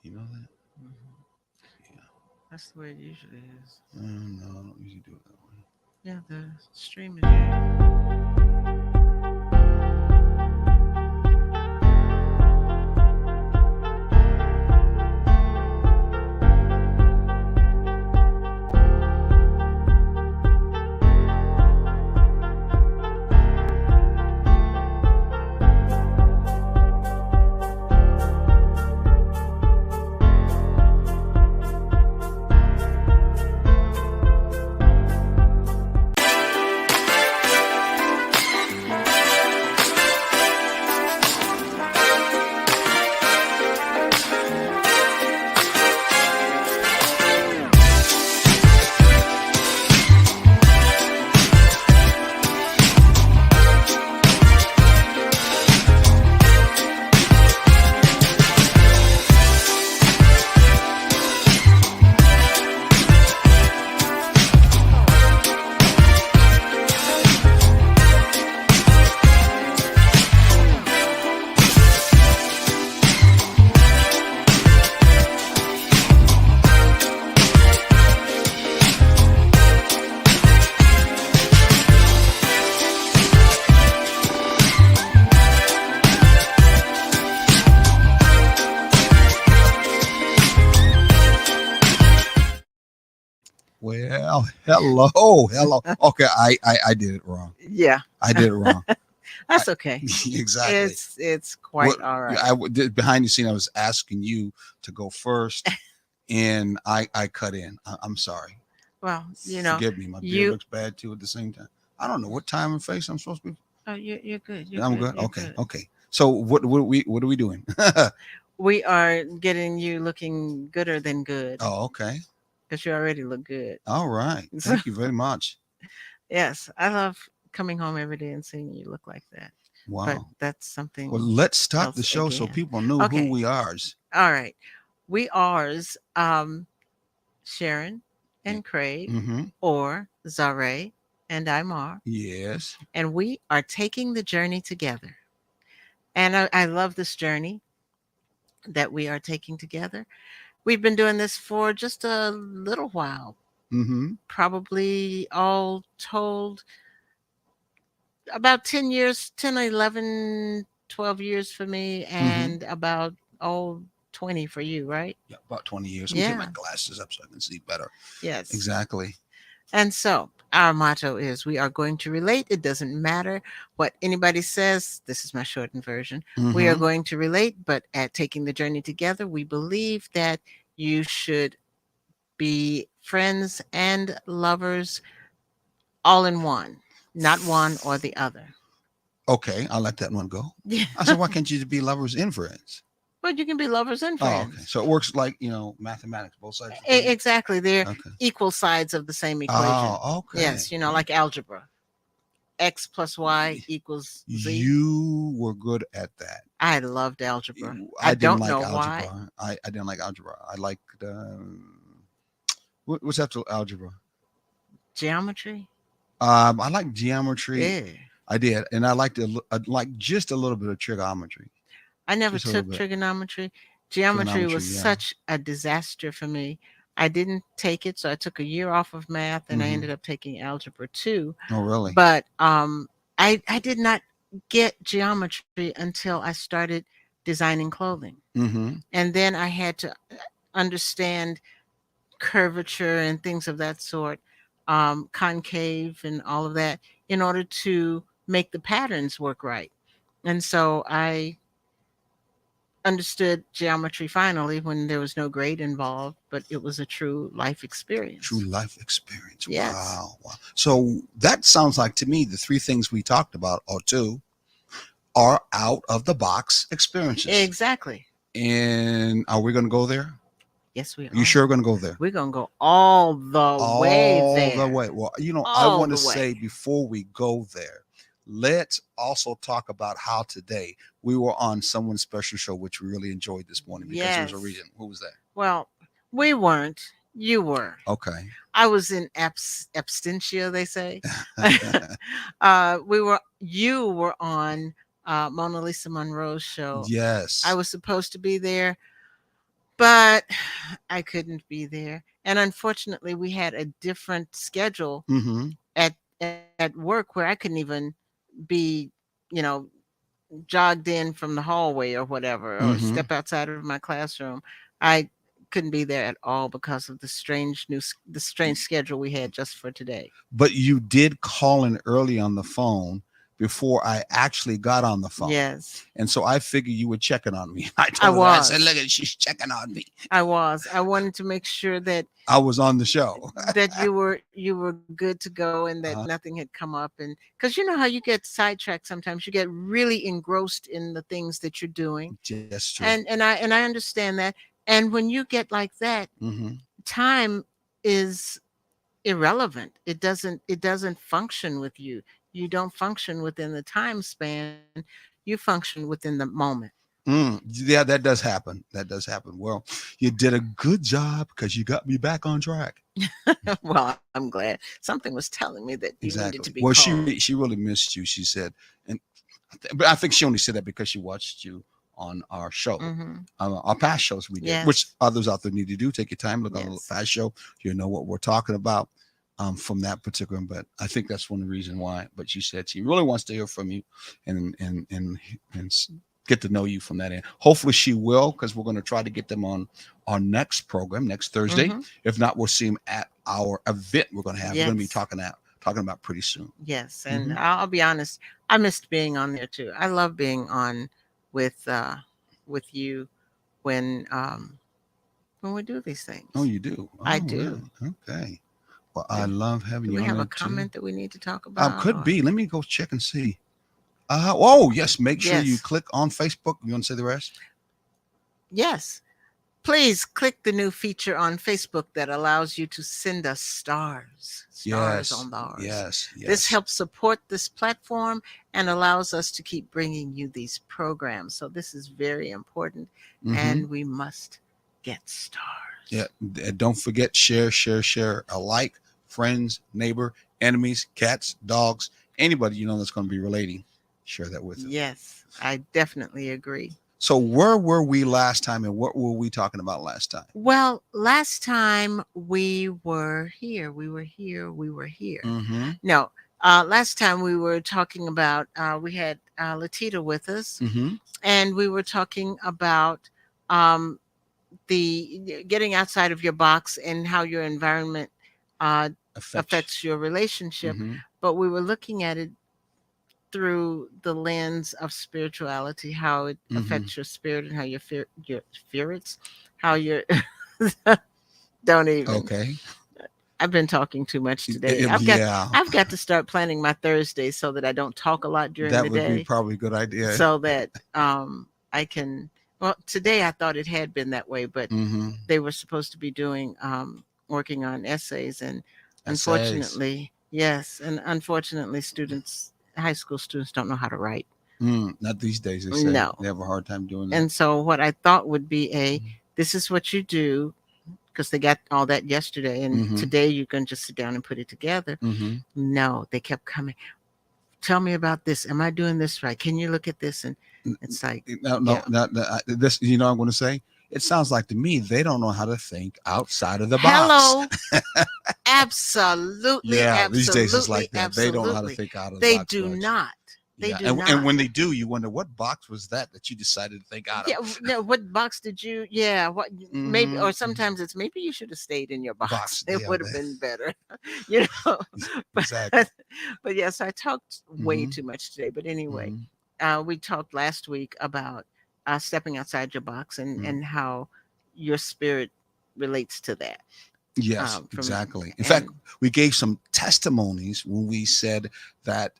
You know that? Mhm. Yeah. That's the way it usually is. No, I don't usually do it that way. Yeah, the stream is. Well, hello, hello. Okay, I did it wrong. Yeah, I did it wrong. I, that's okay. exactly. It's quite What all right. did behind the scene, I was asking you to go first, and I cut in. I'm sorry. Well, Forgive me. My beard you looks bad too at the same time. I don't know what time and face I'm supposed to be. oh, you're good. You're I'm good. good. You're Okay, good. okay. So what are we doing? We are getting you looking gooder than good Oh, okay. because you already look good. All right. So, Thank you very much. yes, I love coming home every day and seeing you look like that. But Wow. that's Well, something let's start the else show so again. people know who Okay. we are. All right. We ours, Sharon and Craig, Mm-hmm. or Zare and Imar, Yes. and we are taking the journey together. And I love this journey that we are taking together. We've been doing this for just a little while, Mm-hmm. probably all told about 10 years, 10, 11, 12 years for me, Mm-hmm. and about, oh, 20 for you, right? Yeah, about 20 years. Let me take Yeah. my glasses up so I can see better. Yes. Exactly. And so our motto is we are going to relate. It doesn't matter what anybody says. This is my shortened version. We are Mm-hmm. going to relate, but at taking the journey together, we believe that you should be friends and lovers all in one, not one or the other. Okay, I'll let that one go. Yeah. I said, why can't you be lovers and friends? But you can be lovers and Oh, okay. friends. So it works like, mathematics, both sides of the equation. Exactly. They're Okay. equal sides of the same equation. Oh, okay. Yes, like algebra. X plus Y equals Z. You were good at that. I loved algebra. I I didn't don't like know why. algebra. I didn't like algebra. I liked what's after algebra? Geometry? I like geometry. Yeah. I did, and I liked I like just a little bit of trigonometry, I never just a little took bit. trigonometry. Geometry was Trigonometry, yeah. such a disaster for me. I didn't take it, so I took a year off of math and I Mm-hmm. ended up taking algebra too. Oh, really? But I did not get geometry until I started designing clothing. Mm-hmm. And then I had to understand curvature and things of that sort, concave and all of that, in order to make the patterns work right. And so I understood geometry finally when there was no grade involved, but it was a true life True experience. life experience. Yes, Wow. Wow. So that sounds like to me the three things we talked about, or two, are out of the box experiences. exactly. And are we going to go there? Yes, we Are you are. sure we're going to go there? We're going to go all the way All the there. way. Well, I All want to the way. say before we go there, let's also talk about how today we were on someone's special show, which we really enjoyed this morning because there was a Yes. reason. Who was that? Well, we weren't. You were. Okay. I was in absentia, they say. You were on Mona Lisa Monroe's show. I Yes. was supposed to be there. but I couldn't be there. And unfortunately, we had a different schedule Mm-hmm. at work where I couldn't even be, you know, jogged in from the hallway or whatever, or Mm-hmm. step outside of my classroom. I couldn't be there at all because of the strange schedule we had just for today. But you did call in early on the phone before I actually got on the phone. Yes, And so I figured you were checking on me. I I told her, I said, was. look at, she's checking on me. I was. I wanted to make sure that I was on the show. you were good to go and that Uh-huh. nothing had come up, and because you know how you get sidetracked sometimes, you get really engrossed in the things that you're doing, Just true. and I understand that. And when you get like that, Mm-hmm. time is irrelevant. It doesn't function with you. You don't function within the time span. You function within the moment. Yeah, that does happen. That does happen. Well, you did a good job because you got me back on track. Well, I'm glad something was telling me that you needed to Exactly. be Well, called. she really missed you. She said, and but I think she only said that because she watched you on our show, Hmm. our past shows we did, which Yes. others out there need to do. Take your time, look on the Yes. past show. You know what we're talking about from that particular. But I think that's one of the reasons why. But she said she really wants to hear from you, and get to know you from that end. Hopefully she will, because we're going to try to get them on our next program next Thursday. Hmm. If not, we'll see them at our event we're going to have. We're going to be Yes. talking about pretty soon. Yes. And Mhm. I'll be honest, I missed being on there too. I love being on with uh with you when when we do these Oh, things. you do? I Oh, do. really? Okay. Well, I Do, love having do you we on have a there too. comment that we need to talk about, Could or be. Let me go check and see. Oh, yes. Make sure you yes. click on Facebook. You want to say the rest? Yes. Please click the new feature on Facebook that allows you to send us stars Yes. on bars. Yes. This Yes. helps support this platform and allows us to keep bringing you these programs. So this is very important, Mm-hmm. and we must get Yeah. stars. Don't forget, share, share, share. Alike, friends, neighbor, enemies, cats, dogs, anybody you know that's going to be relating. Share that with them. Yes, I definitely agree. So, where were we last time, and what were we talking about last time? Well, last time we were here. Mm-hmm. No, last time we were talking about, we had Latita with us, Mm-hmm. and we were talking about um, the getting outside of your box and how your environment uh, Affection. affects your relationship. Mm-hmm. But we were looking at it through the lens of spirituality, how it Mm-hmm. affects your spirit and how your spirits, how your don't even. Okay. I've been talking too much today. I've got Yeah. I've got to start planning my Thursdays so that I don't talk a lot during That the would be day, probably a good idea. so that I can. Well, today I thought it had been that way, but Mm-hmm. they were supposed to be doing working on essays, and Essays. unfortunately, yes, and unfortunately, high school students don't know how to write. Not these days, they say. No. They have a hard time doing that. And so what I thought would be this is what you do, because they got all that yesterday, and Mm-hmm. today you can just sit down and put it together. Mm-hmm. No, they kept coming. Tell me about this. Am I doing this right? Can you look at this? And it's like, No, yeah. this, I'm going to say, it sounds like to me, they don't know how to think outside of the box. Hello. Absolutely. Yeah, these days it's like that. Absolutely. They don't know how to think out of the They box. do much. not. They Yeah. do and, not. and when they do, you wonder what box was that you decided to think out Yeah, of. no, what box did you? Yeah, what? Maybe, Mhm. or sometimes it's maybe you should have stayed in your box. Box, It yeah, would have that- been better, you know. Exactly. But yes, I talked way Mhm. too much today. But anyway, Mhm. we talked last week about stepping outside your box and Mhm. and how your spirit relates to that. Yes, From exactly. In fact, we gave some testimonies when we said that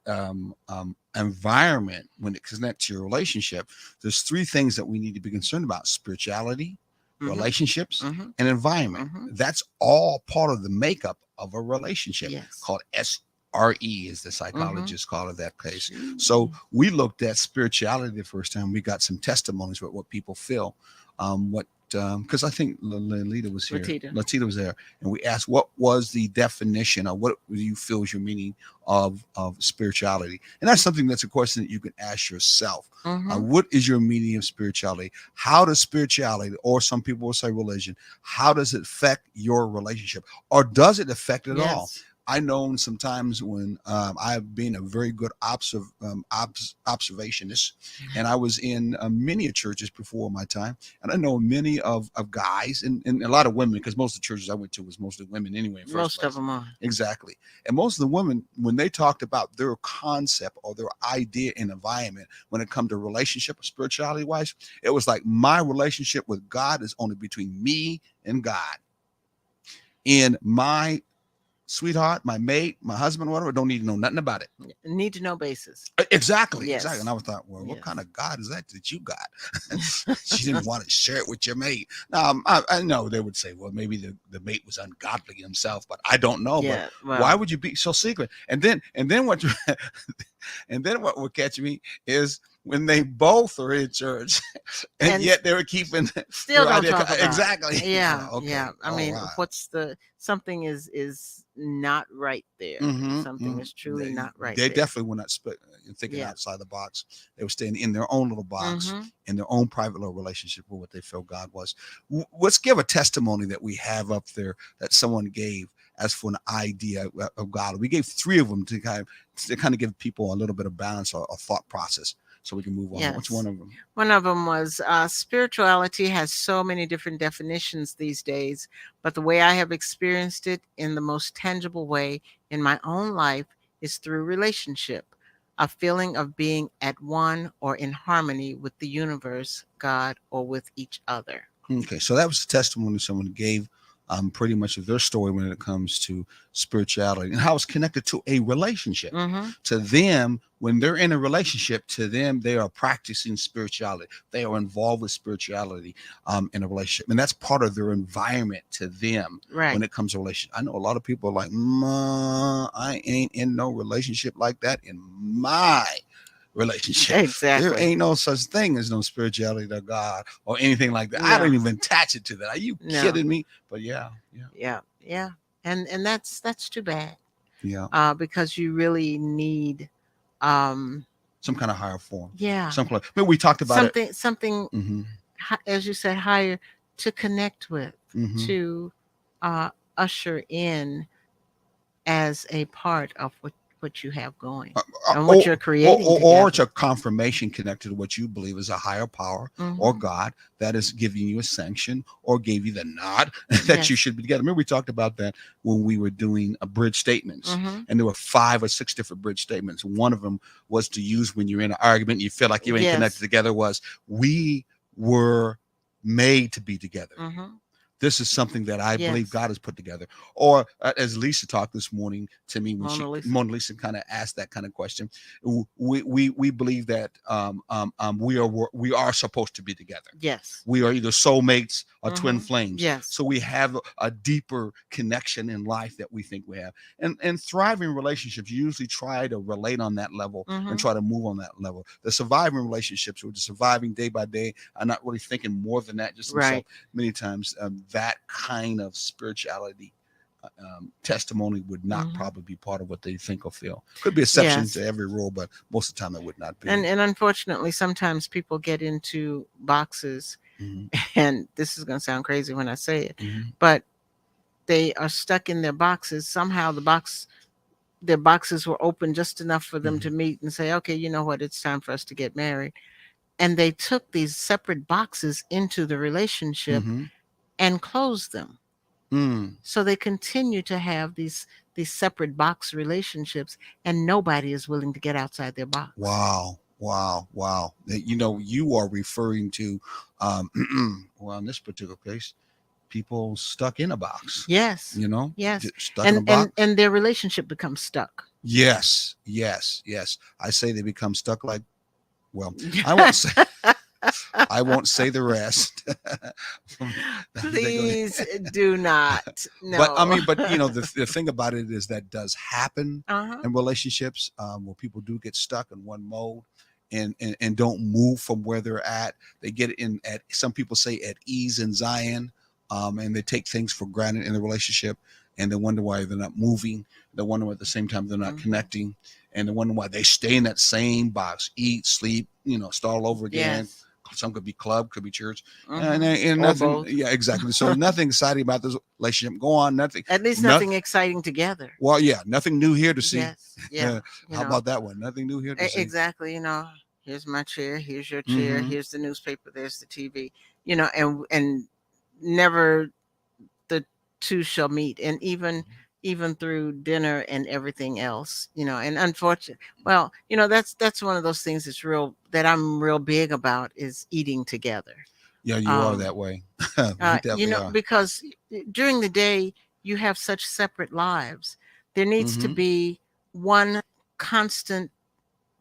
environment, when it connects to your relationship, there's three things that we need to be concerned about: spirituality, Mhm. relationships, Mhm. and environment. Mhm. That's all part of the makeup of a relationship, Yes. called SRE, as the psychologists call it that case. Jeez. So we looked at spirituality the first time. We got some testimonies with what people feel, what because I think Lalita was here, Latita. Latita was there, and we asked what was the definition, or what do you feel is your meaning of spirituality, and that's something that's a question that you can ask yourself. Hmm. What is your meaning of spirituality? How does spirituality, or some people will say religion, how does it affect your relationship, or does it affect it all? Yes. I know sometimes when I've been a very good observationist, and I was in many churches before my time, and I know many of guys and a lot of women, because most of the churches I went to was mostly women anyway. In first Most of place, them are. exactly, and most of the women, when they talked about their concept or their idea and environment when it come to relationship or spirituality wise, it was like my relationship with God is only between me and God, and my sweetheart, my mate, my husband, whatever, don't need to know nothing about it. Need to know basis. Exactly, Yes. exactly. And I was thought, well, what Yes. kind of God is that you got? She didn't want to share it with your mate. Now, I know they would say, well, maybe the mate was ungodly himself, but I don't know. Yeah. But why Well. would you be so secret? And then what and then what would catch me is when they both are in church, and And yet they were keeping still their don't idea talk about it. exactly. Yeah. Okay. Yeah. I All mean, right. what's the something is not right there. Something is truly not right They there. definitely were not thinking Yeah. outside the box. They were staying in their own little box, Hmm. in their own private little relationship with what they felt God was. Let's give a testimony that we have up there that someone gave as for an idea of God. We gave 3 of them to kind of give people a little bit of balance or thought process, so we can move on. What's Yes. one of them? One of them was spirituality has so many different definitions these days, but the way I have experienced it in the most tangible way in my own life is through relationship, a feeling of being at one or in harmony with the universe, God, or with each other. Okay, so that was the testimony someone gave, pretty much of their story when it comes to spirituality and how it's connected to a relationship. Hmm. To them, when they're in a relationship, to them, they are practicing spirituality. They are involved with spirituality in a relationship, and that's part of their environment to them Right. when it comes to relationship. I know a lot of people are like, "Ma, I ain't in no relationship like that in my relationship. There Exactly. ain't no such thing as no spirituality to God or anything like that. I No. don't even attach it to that. Are you No. kidding me?" But yeah, Yeah. Yeah. And that's too bad. yeah. Because you really need um Some kind of higher form. yeah, Some kind. But we talked about it. something Mm-hmm. as you said, higher to connect with, Mm-hmm. to usher in as a part of what you have going and what you're creating Or it's together. a confirmation connected to what you believe is a higher power or Mhm. God that is giving you a sanction or gave you the nod that you Yes. should be together. Remember, we talked about that when we were doing a bridge statements, Hmm. and there were 5 or 6 different bridge statements. One of them was to use when you're in an argument and you feel like you ain't connected Yes. together. Was we were made to be together. Hmm. This is something that I believe Yes. God has put together. Or as Lisa talked this morning to me when Mona Lisa. Lisa kind of asked that kind of question, we believe that we are supposed to be together. Yes. We are either soulmates or twin Mhm. flames. Yes. So we have a deeper connection in life that we think we have. And thriving relationships usually try to relate on that level and Mhm. try to move on that level. The surviving relationships, or the surviving day by day, are not really thinking more than that, just themselves. Right. Many times that kind of spirituality testimony would not Mhm. probably be part of what they think or feel. Could be exceptions Yes. to every rule, but most of the time it would not be. And unfortunately, sometimes people get into boxes, Mhm, and this is going to sound crazy when I say it, mhm, but they are stuck in their boxes. Somehow their boxes were open just enough for them to mhm, meet and say, okay, you know what, it's time for us to get married. And they took these separate boxes into the relationship mhm, and closed them. mm. So they continue to have these separate box relationships, and nobody is willing to get outside their box. Wow. Wow. Wow. You are referring to, well, in this particular case, people stuck in a box, Yes. Yes. stuck in a box. And their relationship becomes stuck. Yes. Yes. Yes. I say they become stuck like, well, I won't say. I won't say the rest. Please do not. But I No. mean, but the thing about it is that does happen Uh-huh. in relationships where people do get stuck in one mode, and don't move from where they're at. They get in at, some people say, at ease in Zion, and they take things for granted in the relationship, and they wonder why they're not moving. They wonder at the same time they're not connecting, and they wonder why they stay in that same box, eat, sleep, start all over again. Yes. Some could be club, could be church, Mhm. and Or nothing. both. Yeah, exactly. So nothing exciting about this relationship. Go on, nothing. At least Noth- nothing exciting together. Well, yeah, nothing new here to see. Yes. Yeah. How about that one? Nothing new here to see. Exactly. Here's my chair. Here's your Mm-hmm. chair. Here's the newspaper. There's the TV. And never the two shall meet. And even through dinner and everything else, and unfortunately, well, that's one of those things that I'm real big about, is eating together. Yeah, you are that way. You definitely are. Because during the day you have such separate lives. There needs to Mhm. be one constant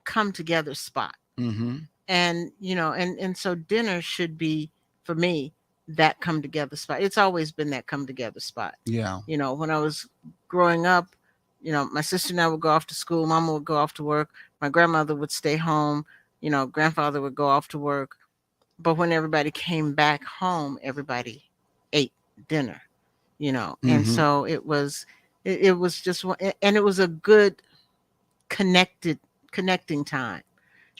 come together spot. Mm-hmm. And and so dinner should be, for me, that come together spot. It's always been that come together spot. Yeah. When I was growing up, my sister and I would go off to school, mama would go off to work, my grandmother would stay home, grandfather would go off to work. But when everybody came back home, everybody ate dinner, and Mhm. so it was just and it was a good connecting time.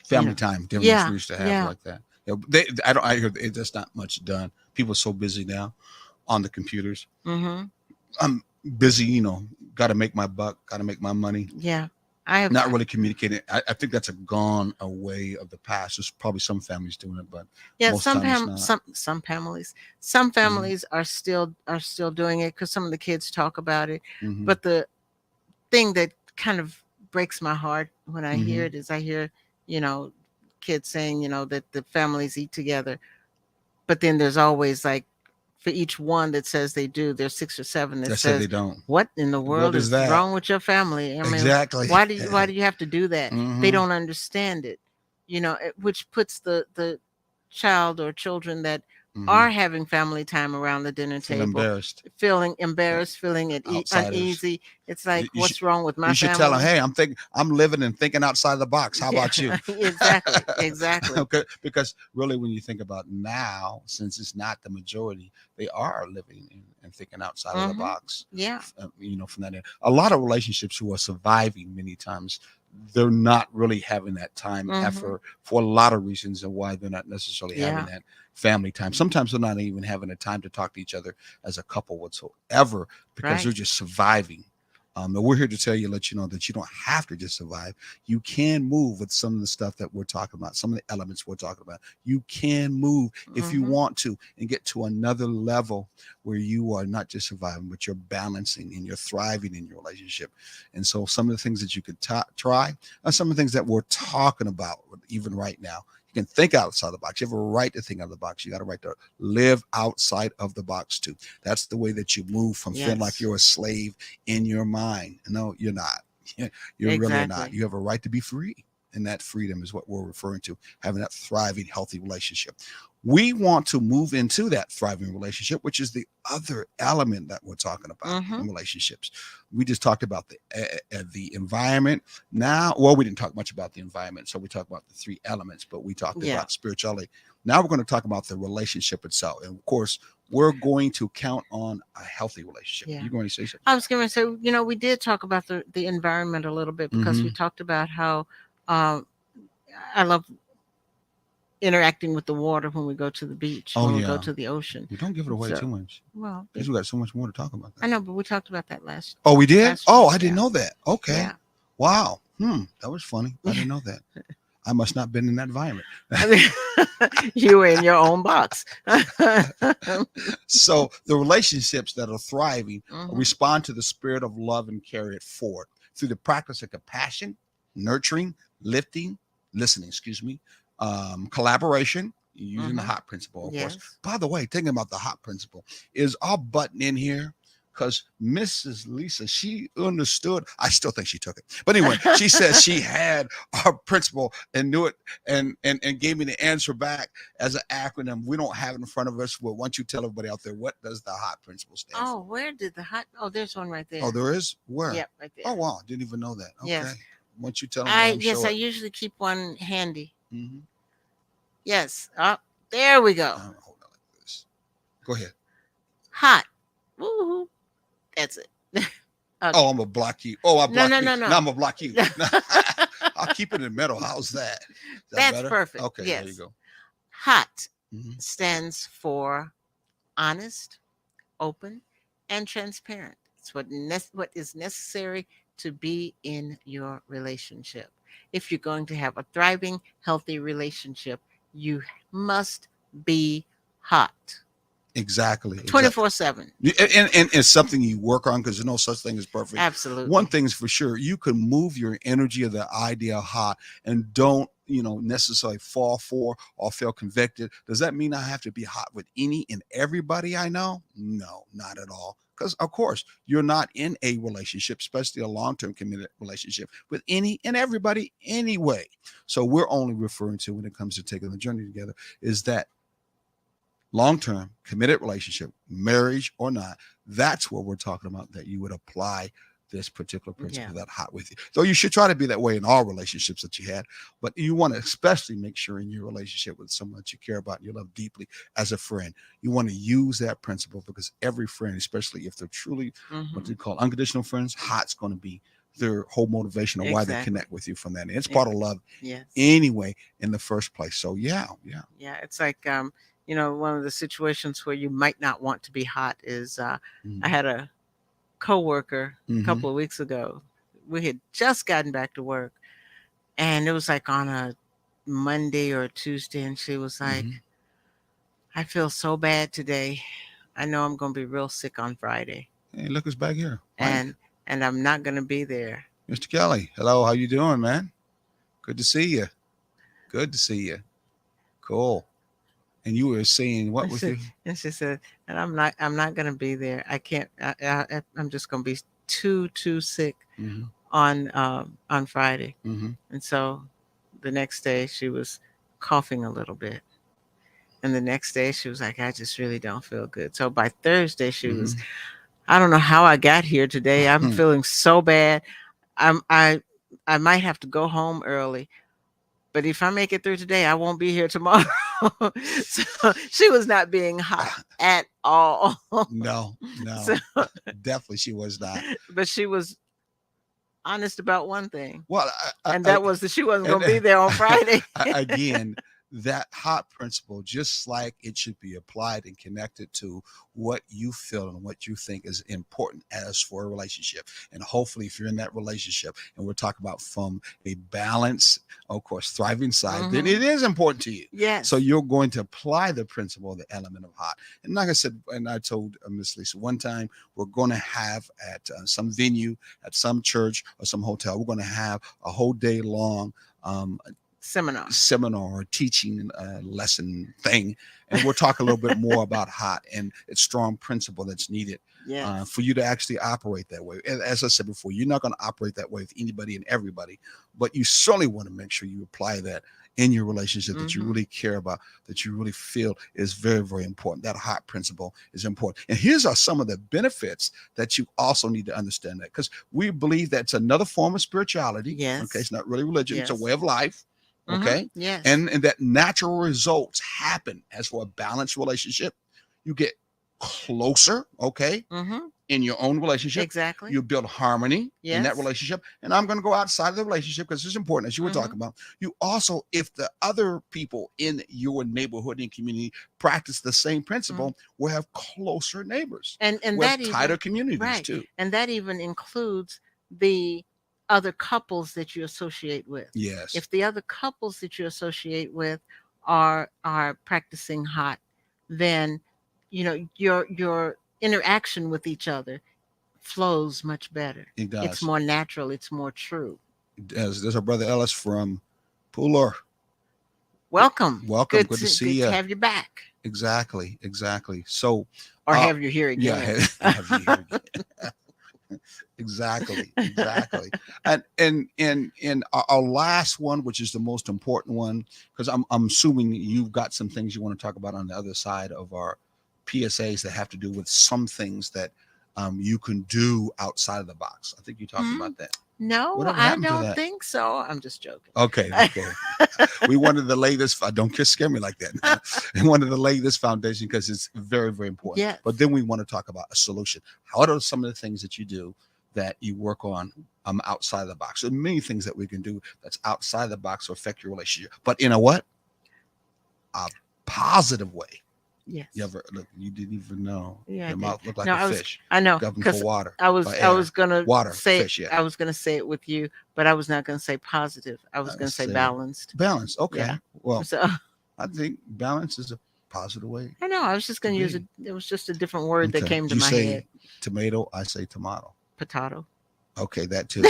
Family time dinners Yeah, we used to have yeah. like that. I hear there's not much done. People are so busy now on the computers. Mm-hmm. I'm busy, got to make my buck, got to make my money. Yeah. I have Not really communicating. I think that's a gone away of the past. There's probably some families doing it, but most some time it's not. some families are still doing it, because some of the kids talk about it. Mhm. But the thing that kind of breaks my heart when I hear Mhm. it is, I hear kids saying that the families eat together, but then there's always, like, for each one that says they do, there's 6 or 7 that That said they says, don't. what in the What world is is that? wrong with your family? I mean, Exactly. why do you have to do that? They Mhm. don't understand it, which puts the child or children that Mhm. are having family time around the dinner Feel table embarrassed. feeling embarrassed, feeling Outsiders. uneasy. It's like, You what's wrong with my You should tell them, family? hey, I'm living and thinking outside the box. How about you? Exactly. Okay, because really, when you think about now, since it's not the majority, they are living and thinking outside of the Mhm. box. Yeah. From that end, a lot of relationships who are surviving many times, they're not really having that time Mhm. effort for a lot of reasons, and why they're not necessarily having Yeah. that family time. Sometimes they're not even having the time to talk to each other as a couple whatsoever, because they're Right. just surviving. And we're here to tell you, let you know that you don't have to just survive. You can move with some of the stuff that we're talking about, some of the elements we're talking about. You can move if you Mhm. want to, and get to another level where you are not just surviving, but you're balancing and you're thriving in your relationship. And so some of the things that you could try are some of the things that we're talking about even right now. You can think outside the box. You have a right to think out of the box. You got a right to live outside of the box too. That's the way that you move from feeling like Yes. you're a slave in your mind. No, you're not. You're really not. Exactly. You have a right to be free. And that freedom is what we're referring to, having that thriving, healthy relationship. We want to move into that thriving relationship, which is the other element that we're talking about in Mhm. relationships. We just talked about the environment. Now, well, we didn't talk much about the environment, so we talked about the 3 elements, but we talked Yeah. about spirituality. Now we're going to talk about the relationship itself, and of course, we're going to count on a healthy relationship. Yeah. You're going to say something. I was going to say, we did talk about the environment a little bit, because we Mhm. talked about how um, I love interacting with the water when we go to the beach, Oh when we go yeah, to the ocean. we don't give it away So, too much well, because we got so much more to talk about I that. know, but we talked about that last Oh, we did. last Oh, week. I didn't Yeah. know that. Okay, Yeah. wow. That was funny. I didn't know that. I must not have been in that environment. I mean, you were in your own box. So the relationships that are thriving Mhm. respond to the spirit of love and carry it forward through the practice of compassion, nurturing, lifting, listening, collaboration, using the Mhm. hot principle, of course. Yes. By the way, thinking about the hot principle, is our button in here? Because Mrs. Lisa, she understood. I still think she took it. But anyway, she said she had our principle and knew it, and gave me the answer back as an acronym. We don't have it in front of us. Well, why don't you tell everybody out there, what does the hot principle stand Oh, for? where did the hot? Oh, there's one right Oh, there. there is? Where? Yep, right Oh, there. wow. Didn't even know that. Okay. Yes. Once you tell them, let them Yes, show I it. usually keep one handy. Mhm. Yes. Up there we go. Hold on like this. Go ahead. Hot. Woo-hoo. That's it. Okay. Oh, I'm gonna block you. Oh, I No, blocked no, me. no, Now no. I'm gonna block you. I'll keep it in the middle. How's that? Is that That's better? perfect. Okay, there you Yes. go. Hot Mhm. stands for honest, open, and transparent. It's what is necessary to be in your relationship. If you're going to have a thriving, healthy relationship, you must be hot Exactly. Exactly. 24/7. And it's something you work on because there's no such thing as perfect. One Absolutely. thing's for sure, you can move your energy of the idea hot and don't, necessarily fall for or feel convicted. Does that mean I have to be hot with any and everybody I know? No, not at all. Because of course you're not in a relationship, especially a long-term committed relationship, with any and everybody anyway. So we're only referring to, when it comes to taking the journey together, is that long-term committed relationship, marriage or not, that's what we're talking about, that you would apply this particular Yeah. principle, that hot with you. Though you should try to be that way in all relationships that you had, but you want to especially make sure in your relationship with someone that you care about and you love deeply as a friend, you want to use that principle, because every friend, especially if they're truly what Hmm. they call unconditional friends, hot's going to be their whole motivation of why they Exactly. connect with you from that. And it's Yeah. part of love Yes. anyway in the first place. So yeah. Yeah. It's like, one of the situations where you might not want to be hot is I Mhm. had a coworker a Mhm. couple of weeks ago. We had just gotten back to work, and it was like on a Monday or a Tuesday, and she was like, Mhm. "I feel so bad today. I know I'm going to be real sick on Friday, Hey, look who's back here, Mike. and I'm not going to be there." Mr. Kelly. Hello, how you doing, man? Good to see you. Good to see you. Cool. And you were saying what And with she, you? and she said, "And I'm not going to be there. I can't. I'm just going to be too sick Mm-hmm. on Friday." Mm-hmm. And so the next day she was coughing a little bit. And the next day she was like, "I just really don't feel good." So by Thursday she was, Mm-hmm. "I don't know how I got here today. I'm feeling so bad. I'm I might have to go home early. But if I make it through today, I won't be here tomorrow." So she was not being hot at all. No, So, no, definitely she was not. but she was honest about one thing, Well, and that was that she wasn't and going to be there on Friday. again, that hot principle, just like it should be applied and connected to what you feel and what you think is important as for a relationship. And hopefully, if you're in that relationship, and we're talking about from a balance, of course, thriving side, then it Hmm. is important to you. Yes. So you're going to apply the principle, the element of hot. And like I said, and I told Miss Lisa one time, we're going to have at some venue, at some church or some hotel, we're going to have a whole day long um, Seminar. seminar or teaching lesson thing, and we'll talk a little bit more about hot and its strong principle that's needed Yes. for you to actually operate that way. And as I said before, you're not going to operate that way with anybody and everybody, but you certainly want to make sure you apply that in your relationship, that you Hmm. really care about, that you really feel is very, very important. That hot principle is important. And here's are some of the benefits that you also need to understand, that because we believe that's another form of spirituality. Okay, Yes. it's not really religion, it's a Yes. way of life. Hmm. Okay, Yes. and that natural results happen as for a balanced relationship. You get closer, okay, Hmm. in your own relationship. Exactly. You build harmony in that Yes. relationship. And I'm going to go outside of the relationship because it's important, as you were talking Hmm. about. You also, if the other people in your neighborhood and community practice the same Hmm. principle, we'll have closer neighbors. And We'll have that tighter even communities right, too. and that even includes the other couples that you associate with. Yes, If the other couples that you associate with are practicing hot, then your interaction with each other flows much better. it It's does. more natural. It's more true. There's our brother Ellis from Puller. Welcome. Welcome. Good Good to to see good to you. have you back, Exactly. Exactly. So, or uh, have you here yeah, again. have you here again. Exactly, exactly. And our last one, which is the most important one, because I'm assuming you've got some things you want to talk about on the other side of our PSAs that have to do with some things that you can do outside of the box. I think you talked Mhm. about that. No, Whatever I happened to don't that? think so. I'm just joking. Okay, okay. We wanted to lay this. Don't scare me like that. We wanted to lay this foundation because it's very, very important. Yes. But then we want to talk about a solution. What are some of the things that you do that you work on outside of the box? There are many things that we can do that's outside the box to affect your relationship, but in a what? A positive way. Yes. You ever look? You didn't even know. Yeah, I Your did. mouth looked like No, a I was. fish. I know Governed because for water. I was. for I air, was gonna water, say. fish. Yeah. I was gonna say it with you, but I was not gonna say positive. I was gonna say Say balanced. balance. Okay. Yeah. Well, So I think balance is a positive way. I know. I was just gonna To use it. be. It was just a different word that Okay. came to You my say head. tomato. I say tomato. Potato. Okay, that too.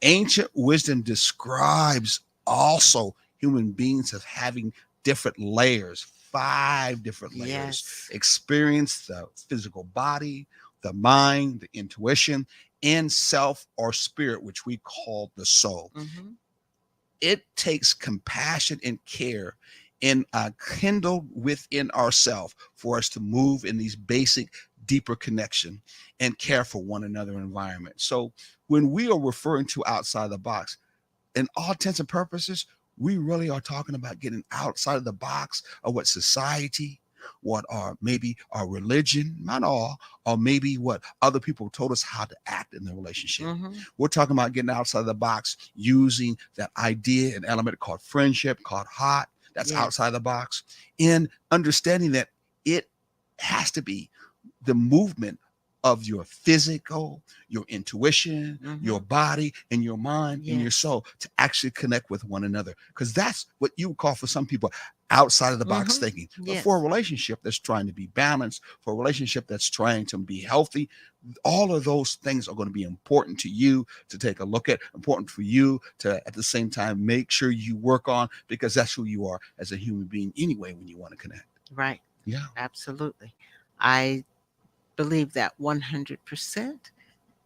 Ancient wisdom describes also human beings as having different layers, 5 different layers. Yes. Experience, the physical body, the mind, the intuition, and self or spirit, which we call the soul. Mm-hmm. It takes compassion and care and kindled within ourselves for us to move in these basic deeper connection and care for one another environment. So when we are referring to outside the box, in all intents and purposes, we really are talking about getting outside of the box of what society, what are maybe our religion, not all, or maybe what other people told us how to act in the relationship. Mm-hmm. We're talking about getting outside of the box using that idea and element called friendship, called hot, that's Yes. outside the box, and understanding that it has to be the movement of your physical, your intuition, your body, and your mind and your Yes. soul to actually connect with one another. Because that's what you would call for some people outside of the box thinking. But Yes. for a relationship that's trying to be balanced, for a relationship that's trying to be healthy, all of those things are going to be important to you to take a look at, important for you to at the same time make sure you work on, because that's who you are as a human being anyway when you want to connect. Right. Yeah. Absolutely. I believe that 100%.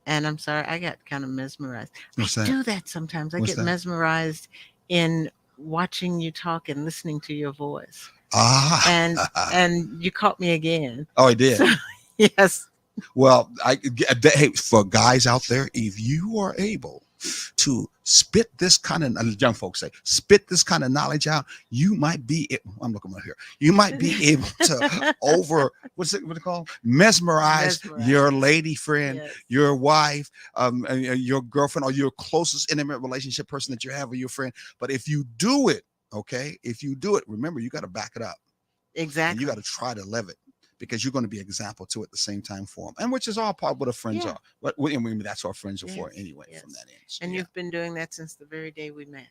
And I'm sorry, I got kind of mesmerized. What's I that? do that sometimes. I What's get that? mesmerized in watching you talk and listening to your voice. Ah. And you caught me again. Oh, I did. So, yes. Well, hey, for guys out there, if you are able to spit this kind of, young folks say, spit this kind of knowledge out, you might be, I'm looking right here, you might be able to what's it called? Mesmerize your lady friend, Yes. your wife, your girlfriend, or your closest intimate relationship person that you have with your friend. But if you do it, okay, if you do it, remember, you got to back it up. Exactly. And you got to try to live it, because you're going to be an example to at the same time for them, and which is all part of what our friends are. But I mean, that's what our friends are for anyway. From that end, so, and you've been doing that since the very day we met.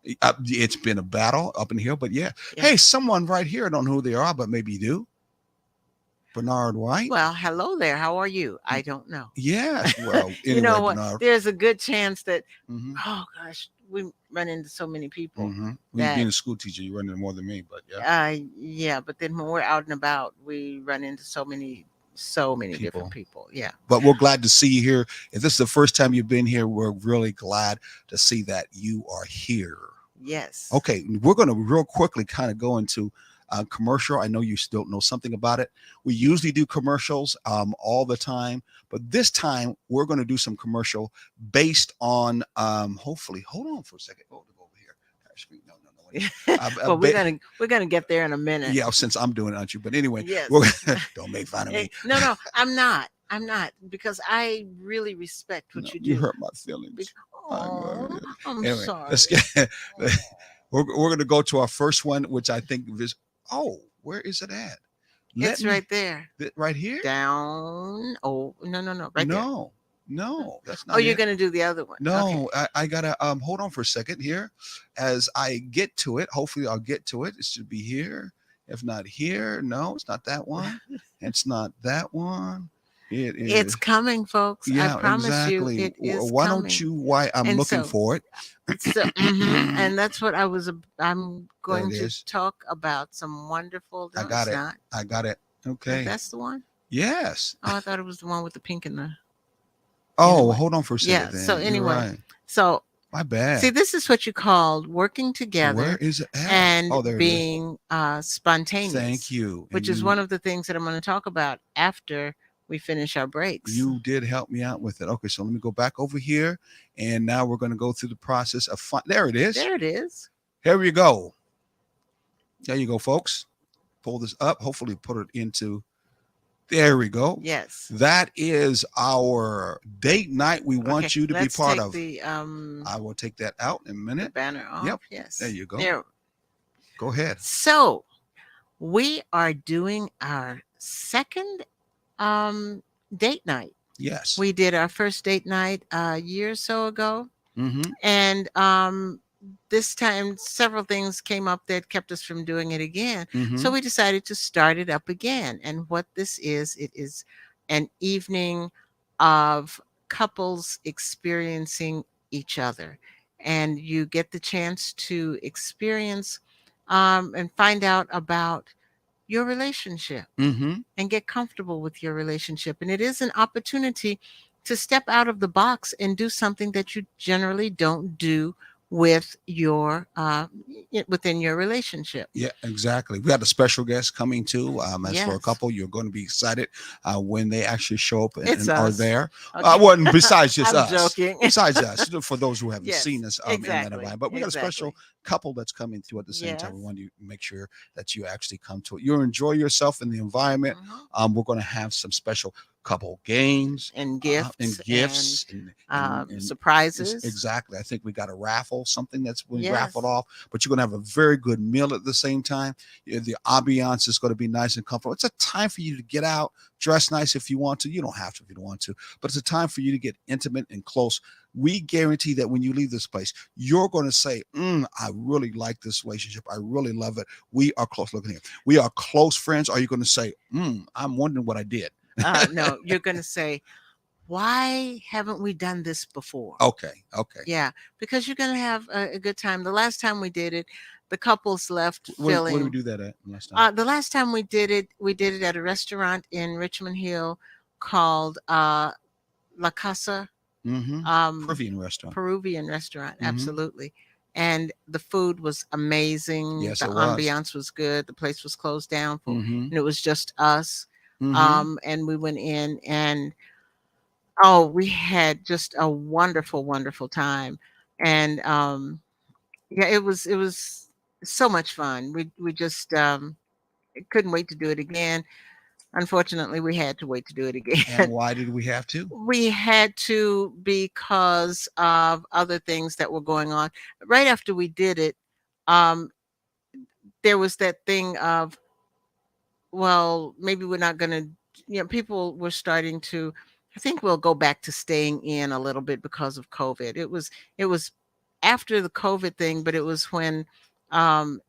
It's been a battle up in here, but hey, someone right here, I don't know who they are, but maybe you do. Bernard White. Well, hello there. How are you? I don't know. Yes. Well, anyway, you know what? Bernard. There's a good chance that, oh gosh, we run into so many people. Well, being a school teacher, you run into more than me, but yeah. But then when we're out and about, we run into so many different people. Yeah. But we're glad to see you here. If this is the first time you've been here, we're really glad to see that you are here. Yes. Okay, we're going to real quickly kind of go into commercial. I know you still know something about it. We usually do commercials all the time, but this time we're going to do some commercial based on hopefully, hold on for a second. Oh, over here. Well, we're gonna get there in a minute. Yeah, since I'm doing it, aren't you? But anyway, yes. Don't make fun of me. No, I'm not, because I really respect what you do. You hurt my feelings. I'm anyway, sorry. Let's get, we're going to go to our first one, which I think is, where is it at? It's right there. Right here? Down. Oh, no. Right there. No, that's not. Oh, you're gonna do the other one. No, okay. I gotta hold on for a second here. As I get to it, hopefully I'll get to it. It should be here. If not here, no, it's not that one. It's not that one. It's coming, folks. Yeah, I promise exactly. you, it is Why coming. don't you? Why I'm looking for it. So, and that's what I'm going to is. talk about some wonderful. I got it. Not. I got it. Okay. That's the one. Yes. Oh, I thought it was the one with the pink and the. Oh, anyway. Hold on for a second. Yeah. Then. So anyway, right. so my bad. See, this is what you called working together. Where is it at? And being spontaneous. Thank you. Which is one of the things that I'm going to talk about after we finish our breaks. You did help me out with it. Okay, so let me go back over here, and now we're going to go through the process of there it is. There it is. Here we go. There you go, folks. Pull this up. Hopefully, put it into. There we go. Yes. That is our date night. We want you to be part of. I will take that out in a the minute. banner off. Yep. Yes. There you go. There. Go ahead. So we are doing our second date night. Yes. We did our first date night a year or so ago. Mm-hmm. And this time several things came up that kept us from doing it again. Mm-hmm. So we decided to start it up again. And what this is, it is an evening of couples experiencing each other. And you get the chance to experience and find out about your relationship Mm-hmm. and get comfortable with your relationship. And it is an opportunity to step out of the box and do something that you generally don't do with your within your relationship. Yeah, exactly. We got a special guest coming too. As for a Yes. couple, you're going to be excited when they actually show up and, It's are us. there. Okay. Well, besides just I'm us. joking. Besides us, for those who haven't Yes, seen us in that exactly, event. But we got a special exactly. couple that's coming through at the same time. Yes. We want you to make sure that you actually come to it. You enjoy yourself in the environment. Mhm. We're going to have some special couple games And gifts and surprises. Exactly. I think we got a raffle, something that's been Yes. raffled off, but you're going to have a very good meal at the same time. The ambiance is going to be nice and comfortable. It's a time for you to get out, dress nice if you want to. You don't have to if you don't want to, but it's a time for you to get intimate and close. We guarantee that when you leave this place, you're going to say, I really like this relationship. I really love it. We are close. Look at here. We are close friends. Are you going to say, I'm wondering what I did? No, you're going to say, why haven't we done this before? Okay. Yeah, because you're going to have a good time. The last time we did it, the couples left Where feeling. did we do that at last time? The last time we did it at a restaurant in Richmond Hill called La Casa. Peruvian restaurant. Peruvian restaurant, Mhm. absolutely. And the food was amazing. Yes, the it was. ambiance was good. The place was closed down for, Mhm. and it was just us. Mhm. And we went in and we had just a wonderful, wonderful time. And yeah, it was so much fun. We just couldn't wait to do it again. Unfortunately, we had to wait to do it again. And why did we have to? We had to because of other things that were going on. Right after we did it, um, there was that thing of, well, maybe we're not going to, people were starting to, I think we'll go back to staying in a little bit because of COVID. It was after the COVID thing, but it was when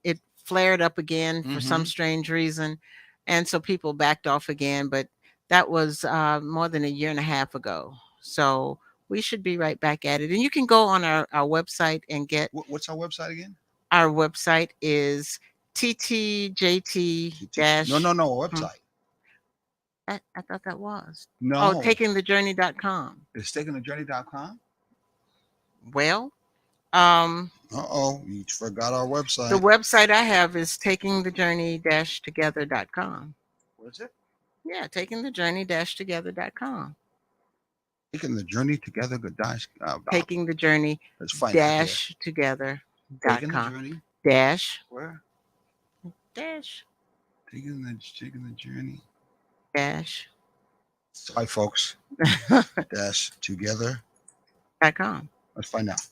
it flared up again for some Mhm. strange reason. And so people backed off again, but that was more than a year and a half ago. So we should be right back at it. And you can go on our website and get, What's our website again? our website is TTJT dash. No, our website. I thought that was. No. Oh, takingthejourney.com. It's takingthejourney.com. Well, You forgot our website. the website I have is takingthejourney-together.com. What is it? Yeah, takingthejourney-together.com. Taking the journey together. Good dash. Taking the journey Let's find it here. dash together Taking the .com. journey. Dash Where? dash Taking the journey. dash Sorry, folks. Dash together. .com. Let's find out.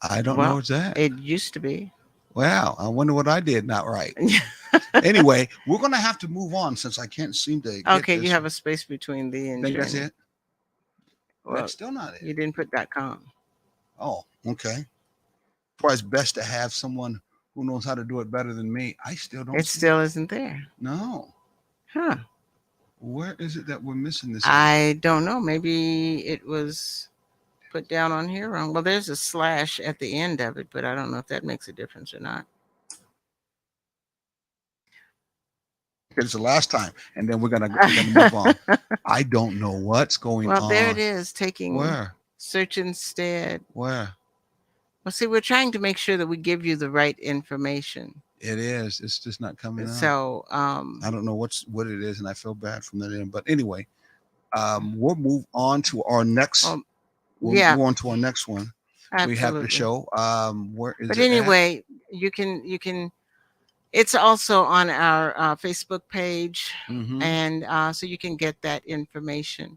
I don't know Well, what's that. It used to be. Wow, I wonder what I did not right. Anyway, we're gonna have to move on since I can't seem to. Get Okay, this. you have a space between the and Think that's journey. it? Well, That's still not it. you didn't put .com. Oh, okay. Probably it's best to have someone who knows how to do it better than me. I still don't. It see still isn't there. No. Huh. Where is it that we're missing this? I don't know. Maybe it was put down on here wrong. Well, there's a slash at the end of it, but I don't know if that makes a difference or not. It's the last time, and then we're gonna move on. I don't know what's going on. Well, there it is. Taking Where? search instead. Where? Well, see, we're trying to make sure that we give you the right information. It is. It's just not coming out. So, I don't know what it is, and I feel bad from that end. But anyway, we'll move on to our next. um, We'll yeah, go on to our next one. We have the absolutely. show. Where is But it at? anyway, you can. It's also on our Facebook page, Mm-hmm. and so you can get that information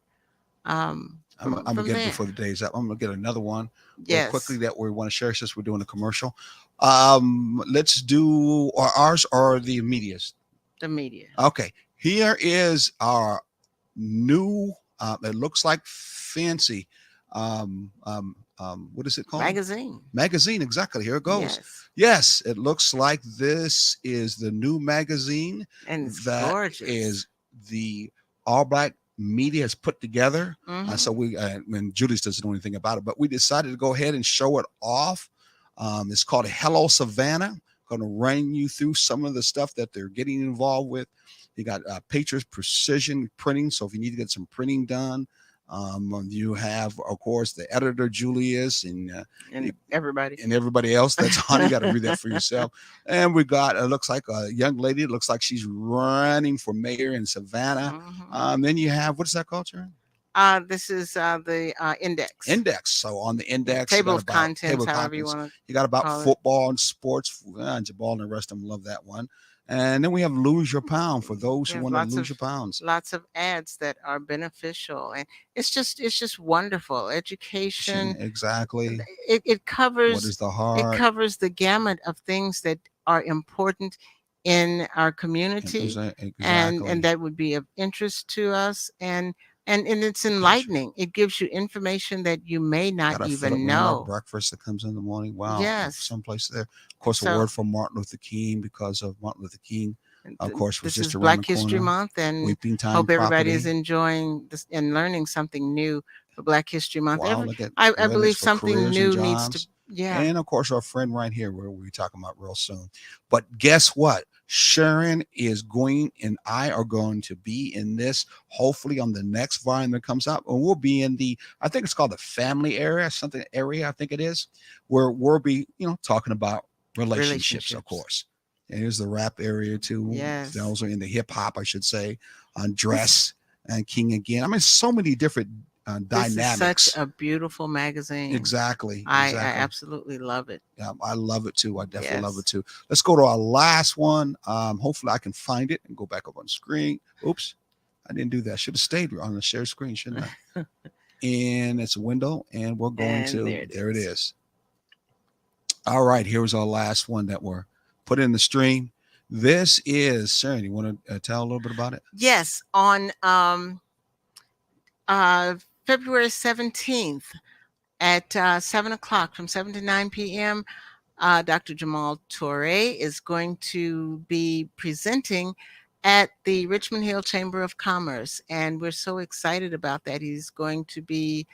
I'm gonna from get it there. before the day's up. I'm gonna get another one real quickly Yes, that we want to share since we're doing a commercial. Let's do ours or the media's. the media Okay, here is our new. It looks like fancy. What is it called? magazine. Magazine. Exactly. Here it goes. Yes, Yes, it looks like this is the new magazine and it's that gorgeous. is the All Black Media has put together. Hmm. So we, and Julius doesn't know anything about it, but we decided to go ahead and show it off. It's called Hello Savannah. Going to run you through some of the stuff that they're getting involved with. You got Patriots Precision Printing. So if you need to get some printing done, you have, of course, the editor Julius And everybody. and everybody else that's on. You got to read that for yourself. And we got, it looks like a young lady. It looks like she's running for mayor in Savannah. Mhm. Then you have, what is that called, Sharon? This is the index. Index. So on the index, you Table got of about contents, table of however you contents. want to You got about call it. football and sports. Jabal and the rest of them love that one. And then we have lose your pound for those We who have want to lose your pounds. lots of ads that are beneficial, and it's just wonderful education. Exactly. It What is the it heart? covers the gamut of things that are important in our community, and Exactly. that would be of interest to us, and it's Culture. enlightening. It gives you information that you may not Got our Philip even Randolph know. breakfast that comes in the morning. Wow, Yes. someplace there. Of course, a So word from Martin Luther King because of Martin Luther King. Of course, was this just is around the Black History corner. Month, and Weeping Time hope everybody is Property. enjoying this and learning something new for Black History Month. Wow, look at I Readiness believe for something Careers and new needs to, Jobs. yeah. And of course, our friend right here, where we'll be talking about real soon. But guess what? Sharon is going, and I are going to be in this hopefully on the next volume that comes out. And we'll be in the, I think it's called the family area, something area, I think it is, where we'll be, talking about relationships, of Relationships. course. And here's the rap area too. Yes. Those are in the hip hop, I should say, on This, dress and King again. I mean, so many different this is such dynamics. a beautiful magazine. Exactly. I Exactly. absolutely love it. Yeah, I love it too. I definitely love it Yes. too. Let's go to our last one. Hopefully I can find it and go back up on screen. Oops, I didn't do that. Should have stayed on the share screen, shouldn't I? And it's a window, and we're going And to, there it there it is. is. All right, here's our last one that we're put in the stream. This is, Sharon, you want to tell a little bit about it? Yes, on February 17th at 7 o'clock, from 7 to 9 p.m., Dr. Jamal Toure is going to be presenting at the Richmond Hill Chamber of Commerce. And we're so excited about that. He's going to be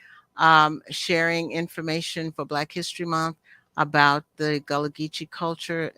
sharing information for Black History Month about the Gullah Geechee culture,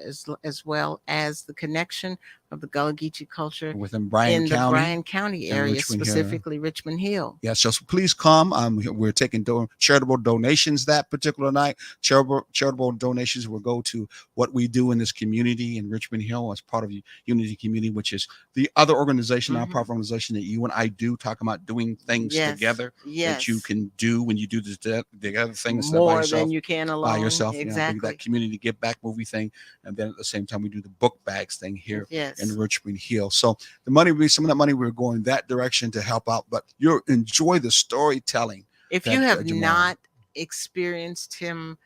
as well as the connection of the Gullah Geechee culture Within Bryan in the County Bryan County and area, Richmond Hill. specifically Richmond Hill. Yes, so please come. We're taking charitable donations that particular night. Charitable donations will go to what we do in this community in Richmond Hill as part of the Unity Community, which is the other organization, Mhm. nonprofit organization that you and I do, talking about doing things Yes. together Yes. that you can do when you do the other things by More yourself. than you can alone. By yourself, Exactly. that community give back movie thing, and then at the same time we do the book bags thing here Yes. in Richmond Hill. So the money, some of that money, we're going that direction to help out. But you enjoy the storytelling. If that, you have Jamal. not experienced him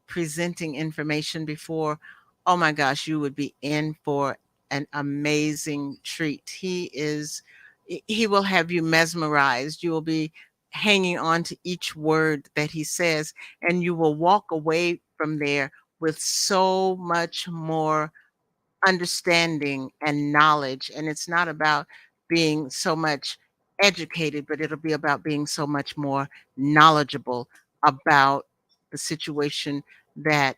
presenting information before, oh my gosh, you would be in for an amazing treat. He will have you mesmerized. You will be hanging on to each word that he says, and you will walk away from there with so much more understanding and knowledge. And it's not about being so much educated, but it'll be about being so much more knowledgeable about the situation that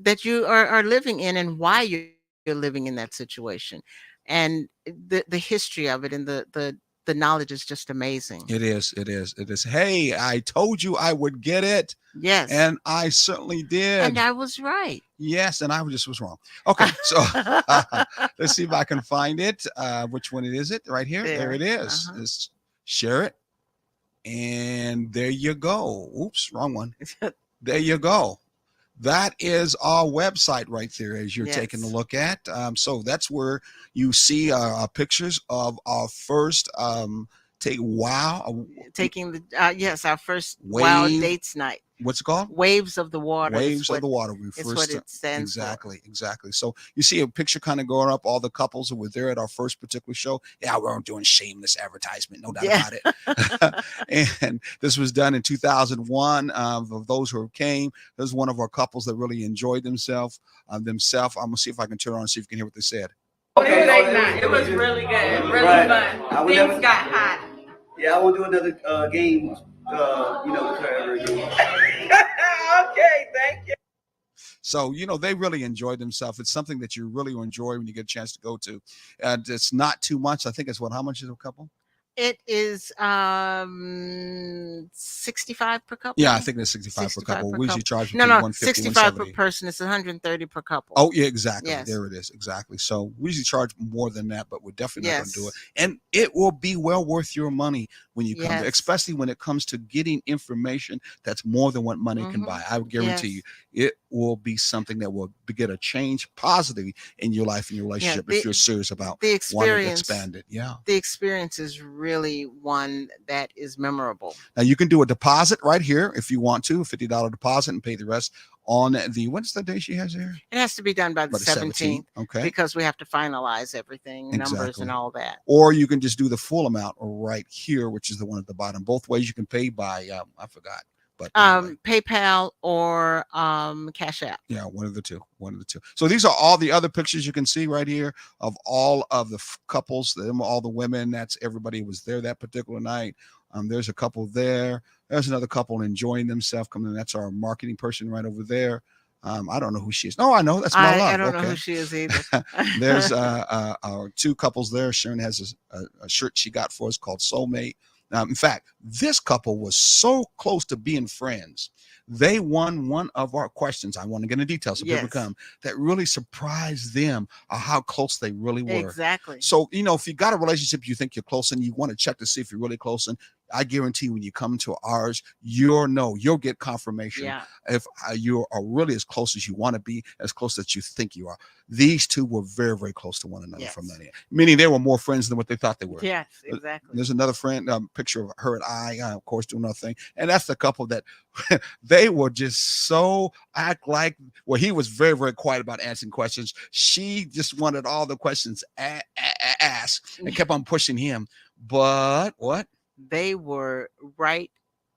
that you are living in, and why you're living in that situation, and the history of it, and the the knowledge is just amazing. It is. It is. It is. Hey, I told you I would get it, Yes. and I certainly did. And I was right. Yes, and I just was wrong. Okay, so let's see if I can find it. Which one is it? Right here. There it is. Let's share it. And there you go. Oops, wrong one. There you go. That is our website right there, as you're taking a look at. So that's where you see our pictures of our first taking the our first Wow Dates Night. What's it called? Waves of the Water. Waves of the Water. It's what it stands for. Exactly. So you see a picture kind of going up, all the couples that were there at our first particular show. Yeah, we weren't doing shameless advertisement, no doubt about it. And this was done in 2001. Of those who came, there's one of our couples that really enjoyed themselves. I'm gonna see if I can turn on and see if you can hear what they said. Okay, it was really good, really fun. Things got hot. Yeah, I won't do another game, with her ever again. Okay, thank you. So, they really enjoyed themselves. It's something that you really enjoy when you get a chance to go to. And it's not too much. I think it's how much is a couple? It is 65 per couple. Yeah, I think it's 65 per couple. We usually charge no, 65 per person. It's 130 per couple. Oh, yeah, exactly. Yes. There it is. Exactly. So we usually charge more than that, but we're definitely not going to do it. And it will be well worth your money when you come there, especially when it comes to getting information that's more than what money can buy. I guarantee you, it will be something that will get a change positively in your life and your relationship if you're serious about the experience, wanting to expand it. Yeah. The experience is really one that is memorable. Now you can do a deposit right here if you want to, a $50 deposit, and pay the rest on what's the day she has here? It has to be done by the 17th. Okay. Because we have to finalize everything, numbers and all that. Or you can just do the full amount right here, which is the one at the bottom. Both ways you can pay by, I forgot. But anyway. PayPal or Cash App. Yeah, one of the two. So these are all the other pictures you can see right here of all of the couples, all the women. That's everybody who was there that particular night. There's a couple there. There's another couple enjoying themselves coming in. That's our marketing person right over there. I don't know who she is. No, I know. That's my love. I don't know who she is either. There's our two couples there. Sharon has a shirt she got for us called Soulmate. In fact, this couple was so close to being friends. They won one of our questions. I want to get into details so people come. That really surprised them how close they really were. Exactly. So, if you got a relationship you think you're close and you want to check to see if you're really close, and I guarantee when you come to ours, you'll get confirmation if you are really as close as you want to be, as close as you think you are. These two were very, very close to one another from that end, meaning they were more friends than what they thought they were. Yes, exactly. There's another friend, picture of her and I, of course, doing another thing. And that's the couple that they were just so he was very, very quiet about answering questions. She just wanted all the questions asked and kept on pushing him. But what? They were right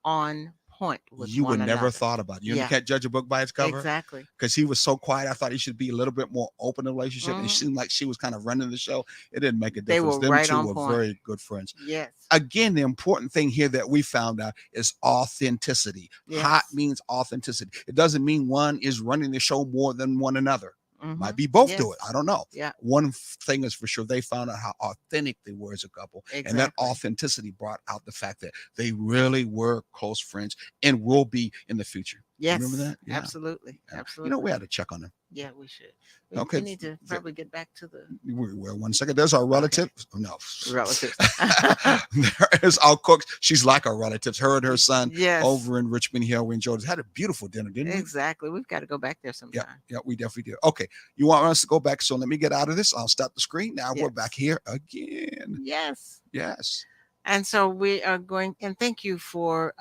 on point with you would one never another. Thought about it. You can't judge a book by its cover. Exactly. Because he was so quiet. I thought he should be a little bit more open in the relationship. And it seemed like she was kind of running the show. It didn't make a difference. They were right on point. point. Very good friends. Yes. Again, the important thing here that we found out is authenticity. Yes. Hot means authenticity. It doesn't mean one is running the show more than one another. Might be both do it. I don't know. Yeah. One thing is for sure, they found out how authentic they were as a couple. Exactly. And that authenticity brought out the fact that they really were close friends and will be in the future. Yes. Remember that? Yeah. Absolutely. Absolutely. We had to check on them. Yeah, we should. Okay. We need to probably get back to the. Well, 1 second. There's our relative. Okay. No. Relatives. There is our cook. She's like our relatives. Her and her son over in Richmond Hill. We enjoyed it. Had a beautiful dinner, didn't we? Exactly. We've got to go back there sometime. Yeah, we definitely do. Okay. You want us to go back? So let me get out of this. I'll stop the screen. Now we're back here again. Yes. Yes. And so we are going, and thank you for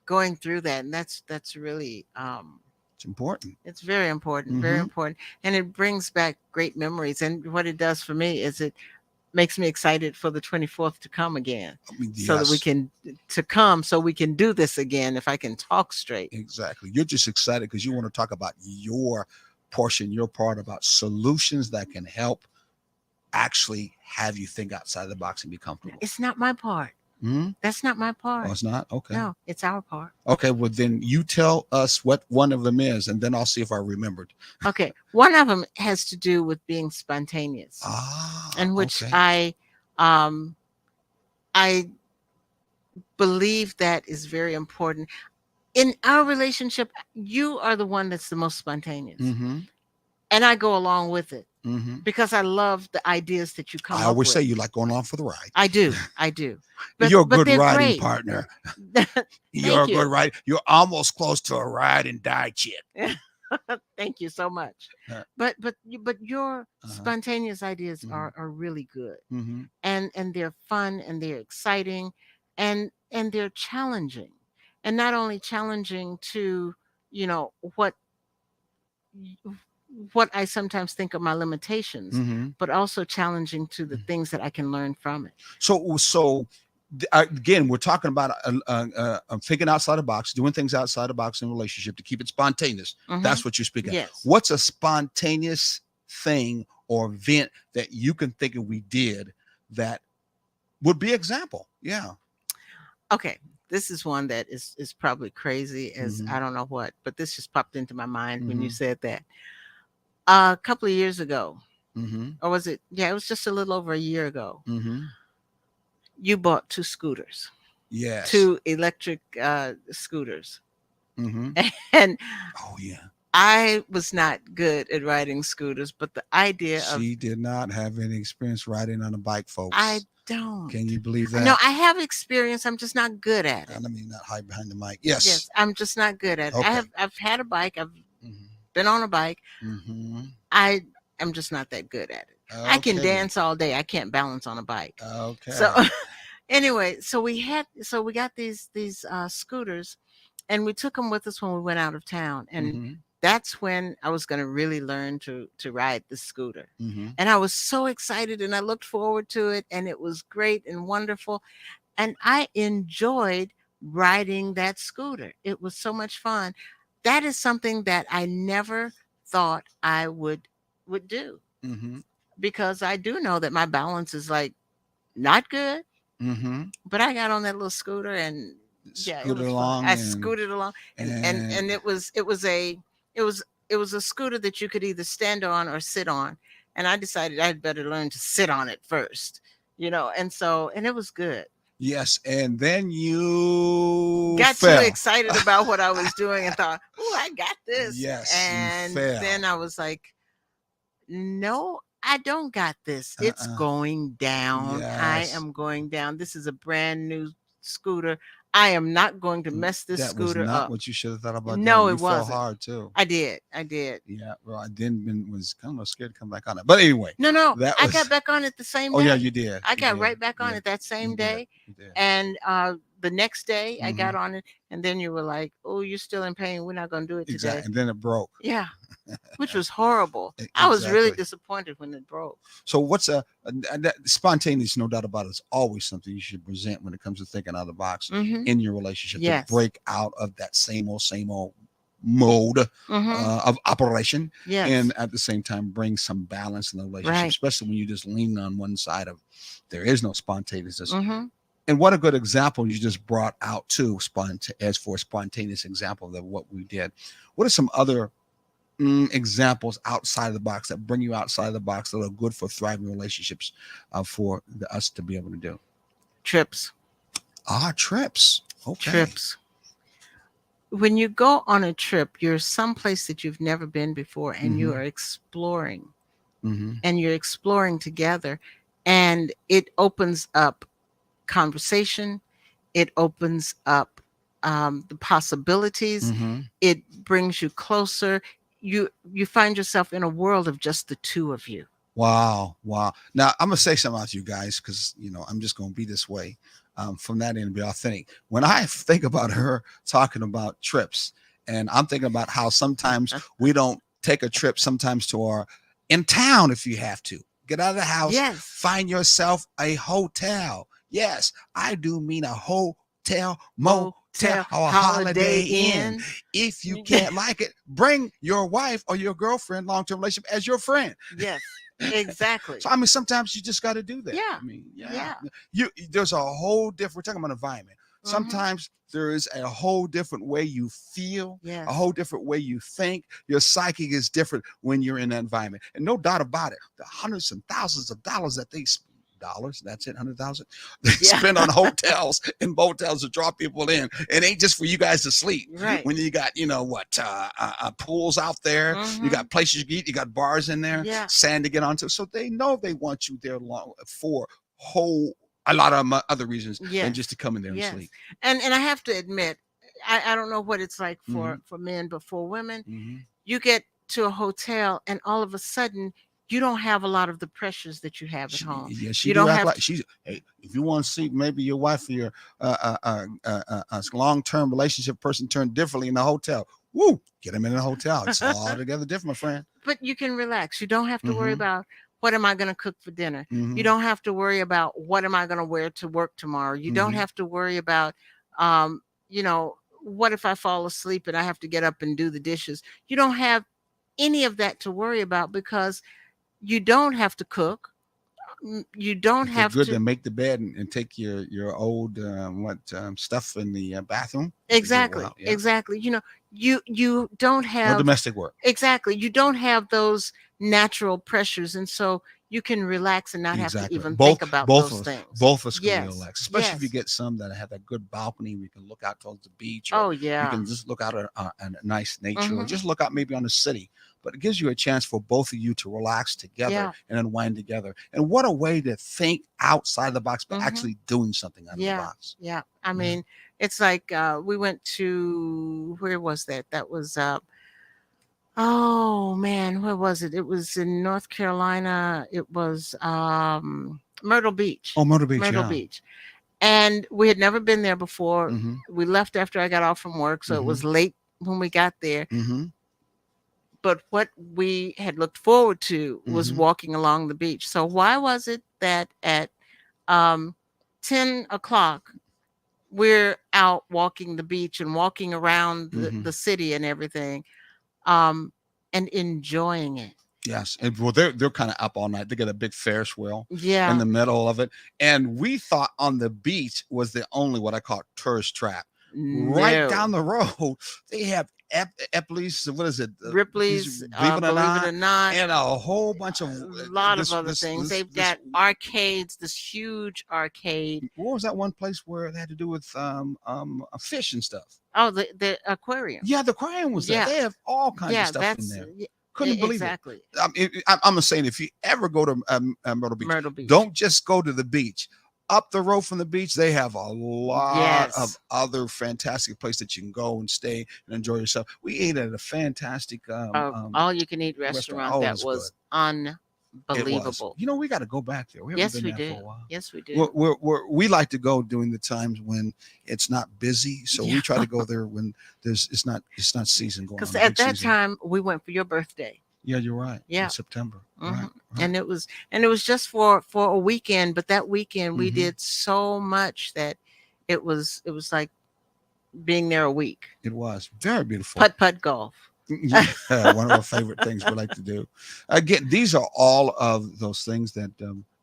going through that. And that's really it's important. It's very important, very important. And it brings back great memories. And what it does for me is it makes me excited for the 24th to come again. So that we can do this again if I can talk straight. Exactly. You're just excited because you want to talk about your portion, your part, about solutions that can help actually have you think outside the box and be comfortable. It's not my part. That's not my part. Oh, it's not? Okay. No, it's our part. Okay, well then you tell us what one of them is, and then I'll see if I remembered. Okay. One of them has to do with being spontaneous. In which I Um, I believe that is very important. In our relationship, you are the one that's the most spontaneous. Mm-hmm. And I go along with it Mm-hmm. because I love the ideas that you come I up always with. say you like going along for the ride. I do. I do. You're a but good they're riding great. partner. Thank You're a you. good ride. You're almost close to a ride and die chick. Thank you so much. Uh, But your Uh-huh. spontaneous ideas Mhm. are really good. Mm-hmm. And they're fun and they're exciting and they're challenging. And not only challenging to, you know, what I sometimes think of my limitations, Mm-hmm. but also challenging to the things that I can learn from it. So again, we're talking about thinking outside the box, doing things outside the box in a relationship to keep it spontaneous. Mhm. That's what you're speaking. Yes. What's a spontaneous thing or event that you can think of we did that would be example? Yeah. Okay. This is one that is probably crazy as Mhm. I don't know what, but this just popped into my mind when you Mhm. said that. A couple of years ago, Mm-hmm. or was it? Yeah, it was just a little over a year ago. Mm-hmm. You bought 2 scooters, Yes. 2 electric scooters. Mm-hmm. And Oh yeah. I was not good at riding scooters, but the idea of She did not have any experience riding on a bike, folks. I don't. Can you believe that? No, I have experience. I'm just not good at it. Let me not hide behind the mic. Yes. Yes, I'm just not good at it. Okay. I've had a bike. I've Mm-hmm. been on a bike. Mm-hmm. I am just not that good at it. I can Okay. dance all day. I can't balance on a bike. Okay. So anyway, so we got these scooters, and we took them with us when we went out of town, and Mm-hmm. that's when I was going to really learn to ride the scooter. Mm-hmm. And I was so excited, and I looked forward to it, and it was great and wonderful, and I enjoyed riding that scooter. It was so much fun. That is something that I never thought I would do, Mm-hmm. because I do know that my balance is like not good. Mm-hmm. But I got on that little scooter and yeah, it Scooted was fun. along I and- scooted along, and and- it was a scooter that you could either stand on or sit on. And I decided I'd better learn to sit on it first, you know. And it was good. Yes, and then you Got fell. too excited about what I was doing and thought, "Oh, I got this." Yes, you and fell. then I was like, "No, I don't got this. It's going down. I Yes. am going down. This is a brand new scooter. I am not going to mess this That scooter was not up." what you should have thought about. No, doing. it You fell wasn't. hard too. I did. Yeah, well, I didn't was kind of scared to come back on it. But anyway, No, That I was- got back on it the same oh day. yeah, you did. I You got did. right back on Yeah, it that same you did. day. You did. And the next day I got Mhm. on it, and then you were like, "Oh, you're still in pain. We're not going to do it today." Exactly, and then it broke. Yeah, which was horrible. I was really Exactly. disappointed when it broke. So what's spontaneous? No doubt about it. Is always something you should present when it comes to thinking out of the box Mhm. in your relationship Yes. to break out of that same old mode Mhm. of operation, Yes. and at the same time bring some balance in the relationship, Right. especially when you just lean on one side of there is no spontaneousness. Mhm. And what a good example you just brought out too, as for a spontaneous example of what we did. What are some other examples outside of the box that bring you outside of the box that are good for thriving relationships for us to be able to do? Trips. Trips. Okay. Trips. When you go on a trip, you're someplace that you've never been before, and you Mhm. are exploring, Mm-hmm. and you're exploring together, and it opens up conversation. It opens up the possibilities. Mm-hmm. It brings you closer. You find yourself in a world of just the two of you. Wow. Now I'm gonna say something about you guys because I'm just gonna be this way. From that end, be authentic. When I think about her talking about trips, and I'm thinking about how sometimes we don't take a trip sometimes to our in town if you have to get out of the house. Yes. Find yourself a hotel. Yes, I do mean a hotel, motel, or a holiday inn. If you can't like it, bring your wife or your girlfriend, long-term relationship, as your friend. Yes, exactly. So I mean, sometimes you just got to do that. Yeah. I mean, Yeah. There's a whole different. We're talking about environment. Mhm. Sometimes there is a whole different way you feel, Yes. a whole different way you think. Your psyche is different when you're in that environment, and no doubt about it. The hundreds and thousands of dollars that they dollars. That's it, 100,000. They Yeah. spend on hotels and motels to draw people in. It ain't just for you guys to sleep. Right. When you got, pools out there, you Mhm. got places you can eat, you got bars in there, Yeah. sand to get onto. So they know they want you there long for a lot of other reasons than Yes. just to come in there and Yes. sleep. And I have to admit, I don't know what it's like Mhm. for men, but for women, Mhm. you get to a hotel and all of a sudden you don't have a lot of the pressures that you have at home. Yeah, she You do don't act have like to- she's. Hey, if you want to see maybe your wife or your long-term relationship person turn differently in the hotel, woo, get them in a hotel. It's all together different, my friend. But you can relax. You don't have to worry Mhm. about what am I going to cook for dinner. You Mhm. don't have to worry about what am I going to wear to work tomorrow. You don't Mhm. have to worry about what if I fall asleep and I have to get up and do the dishes. You don't have any of that to worry about because you don't have to cook. You don't If they're have good, to then make the bed and take your old stuff in the bathroom. exactly Go out, yeah. exactly. You don't No have domestic work. exactly. You don't have those natural pressures, and so you can relax and not have to Exactly. even think about Both those of us, things. both of us can Yes, relax, especially if you yes. get some that have a good balcony. We can look out towards the beach, or Oh you yeah. can just look out at a nice nature, or Mhm. just look out maybe on the city. But it gives you a chance for both of you to relax together Yeah. and unwind together. And what a way to think outside the box, but Mhm. actually doing something out of the Yeah. box. Yeah. I Yeah. mean, it's like we went to where was that? That was oh man, where was it? It was in North Carolina. It was Myrtle Beach. Oh, Myrtle Beach, Myrtle yeah. Beach. And we had never been there before. Mm-hmm. We left after I got off from work, so it was late when we got there. Mm-hmm. But what we had looked forward to was Mhm. walking along the beach. So why was it that at 10 o'clock we're out walking the beach and walking around Mhm. the city and everything, and enjoying it? Yes, and well, they're kind of up all night. They got a big Ferris wheel in Yeah. the middle of it, and we thought on the beach was the only what I call tourist trap. Right No. down the road, they have Eppley's. What is it? Ripley's, Believe It or Believe It Not, or Not, and a whole bunch of a lot this, of other this, things. this, They've this. got arcades, this huge arcade. What was that one place where they had to do with a fish and stuff? Oh, the aquarium. Yeah, the aquarium was there. Yeah. They have all kinds of Yeah, stuff in that's there. Couldn't believe it. exactly. I'm just saying, if you ever go to Myrtle Beach, Myrtle Beach. don't just go to the beach. Up the road from the beach, they have a lot of Yes. other fantastic places that you can go and stay and enjoy yourself. We ate at a fantastic All you can eat restaurant. restaurant Oh, it that was was It was. unbelievable. You know, we got to go back there. We haven't Yes, been we there for do. a while. Yes, we do. We like to go during the times when it's not busy, so we Yeah. try to go there when it's not season going on. Because the at big that season. time we went for your birthday. Yeah, you're right. Yeah. In September. Mhm. Right. And it was just for a weekend, but that weekend we Mhm. did so much that it was like being there a week. It was very beautiful. Putt golf. Yeah, one of our favorite things we like to do. Again, these are all of those things that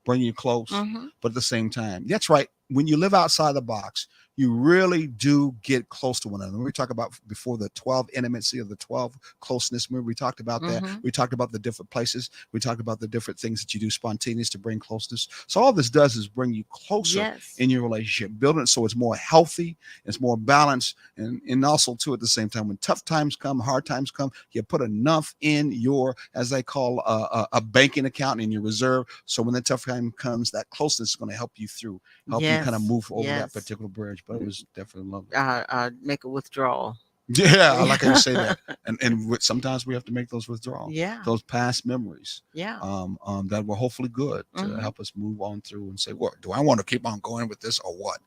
bring you close, Mhm. but at the same time, that's right. When you live outside the box, you really do get close to one another. We talked about before the 12 intimacy of the 12 closeness. Remember, we talked about that. Mhm. We talked about the different places. We talked about the different things that you do spontaneous to bring closeness. So all this does is bring you closer Yes. in your relationship, building it so it's more healthy, it's more balanced, and also too at the same time when tough times come, hard times come, you put enough in your, as they call a banking account in your reserve. So when the tough time comes, that closeness is going to help you through, help you kind of Yes. move over that Yes. particular bridge. But it was definitely lovely. Make a withdrawal. Yeah, I like how you say that. And sometimes we have to make those withdrawals, Yeah. those past memories Yeah. that were hopefully good to Mhm. help us move on through and say, what do I want to keep on going with this or what?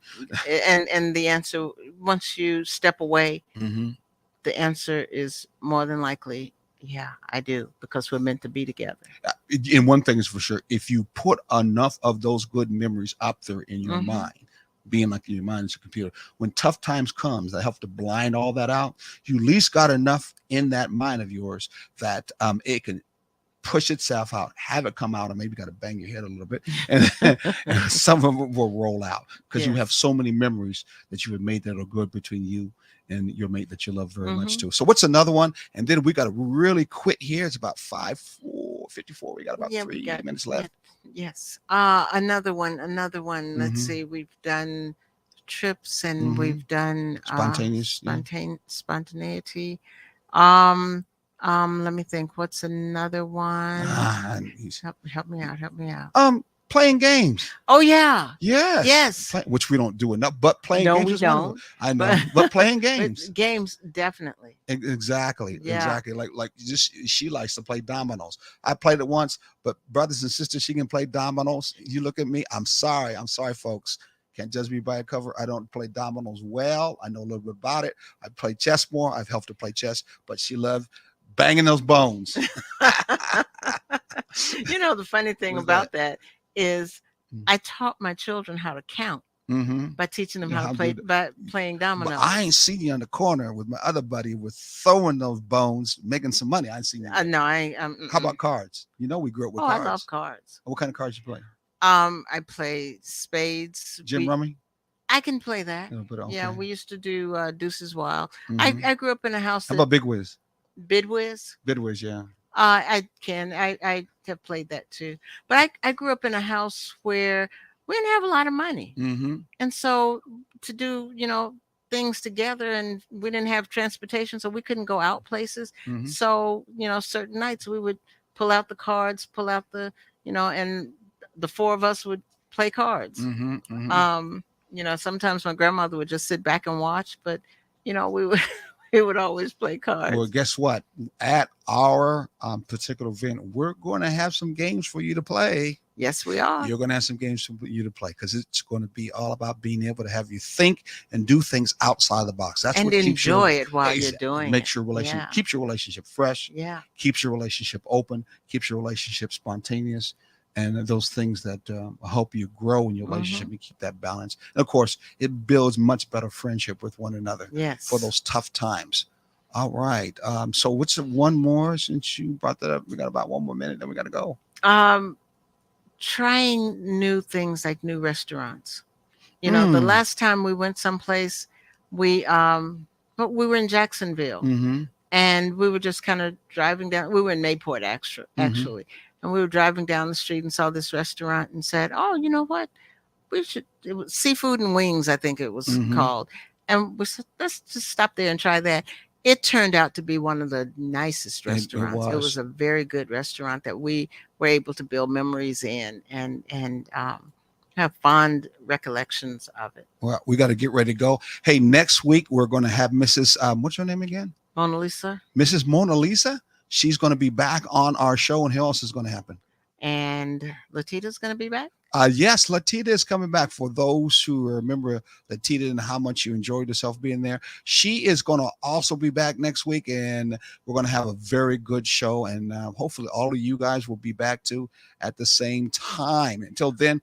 And the answer, once you step away, Mm-hmm. the answer is more than likely, yeah, I do, because we're meant to be together. And one thing is for sure, if you put enough of those good memories up there in your Mhm. mind, being like your mind is a computer, when tough times comes, that help to blind all that out, you at least got enough in that mind of yours that it can push itself out, have it come out, and maybe got to bang your head a little bit, and, and some of it will roll out because you Yes. have so many memories that you have made that are good between you and your mate that you love very much Mhm. too. So what's another one? And then we got to really quit here. It's about 5:04. 54. We got about Yeah, 3 minutes left. yes. Another one. Let's Mhm. see. We've done trips and Mhm. we've done Spontaneous, yeah. spontaneity. Um, let me think. What's another one? And he's, Help me out. Help me out. playing games. Oh yeah. Yes. Yes. Which we don't do enough, but playing No, games we is one of them. don't. I know, but playing games. Games definitely. Exactly. Yeah. Exactly. Like just she likes to play dominoes. I played it once, but brothers and sisters, she can play dominoes. You look at me. I'm sorry, folks. Can't judge me by a cover. I don't play dominoes well. I know a little bit about it. I play chess more. I've helped her play chess, but she loved banging those bones. You know, the funny thing What's about that is Mm. I taught my children how to count Mm-hmm. by teaching them Yeah, how how to play do that. by playing dominoes. But I ain't seen you in the corner with my other buddy with throwing those bones, making some money. I ain't seen you. No, I ain't. How about cards? You know, we grew up with Oh, cards. I love cards. What kind of cards you play? I play spades. Jim Rummy? I can play that. But Yeah, okay. we used to do Deuces Wild. Mhm. I grew up in a house How that about Big Wiz? Bidwiz. Bidwiz, yeah. I can. I have played that too. But I grew up in a house where we didn't have a lot of money. Mm-hmm. And so to do, things together, and we didn't have transportation, so we couldn't go out places. Mhm. So, certain nights we would pull out the cards, and the four of us would play cards. Mm-hmm. Mm-hmm. Sometimes my grandmother would just sit back and watch, but we would we would always play cards. Well, guess what? At our particular event, we're going to have some games for you to play. Yes, we are. You're going to have some games for you to play because it's going to be all about being able to have you think and do things outside the box. That's and what keeps enjoy it while Exactly. you're doing Makes it. your relationship Yeah. keeps your relationship fresh. Yeah. Keeps your relationship open. Keeps your relationship spontaneous. And those things that help you grow in your relationship and keep that balance. And of course, it builds much better friendship with one another Yes. for those tough times. All right. So what's one more since you brought that up? We got about 1 more minute, then we got to go. Trying new things like new restaurants. The Mm. last time we went someplace, we were in Jacksonville. Mm-hmm. And we were just kind of driving down. We were in Mayport, actually. And we were driving down the street and saw this restaurant and said, oh, you know what? It was Seafood and Wings, I think it was called. And we said, let's just stop there and try that. It turned out to be one of the nicest restaurants. It was a very good restaurant that we were able to build memories in and have fond recollections of it. Well, we got to get ready to go. Hey, next week we're going to have Mrs. What's her name again? Mona Lisa. Mrs. Mona Lisa. She's going to be back on our show, and what else is going to happen? And Latita's going to be back? Yes, Latita is coming back. For those who remember Latita and how much you enjoyed yourself being there, she is going to also be back next week, and we're going to have a very good show. And hopefully all of you guys will be back too at the same time. Until then.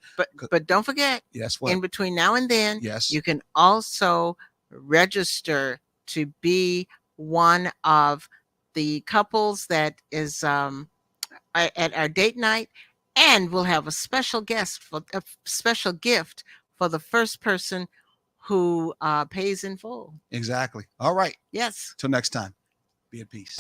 But don't forget, yes, what? In between now and then, yes, you can also register to be one of the couples that is at our date night, and we'll have a special gift for the first person who pays in full. Exactly. All right. Yes. Till next time. Be at peace.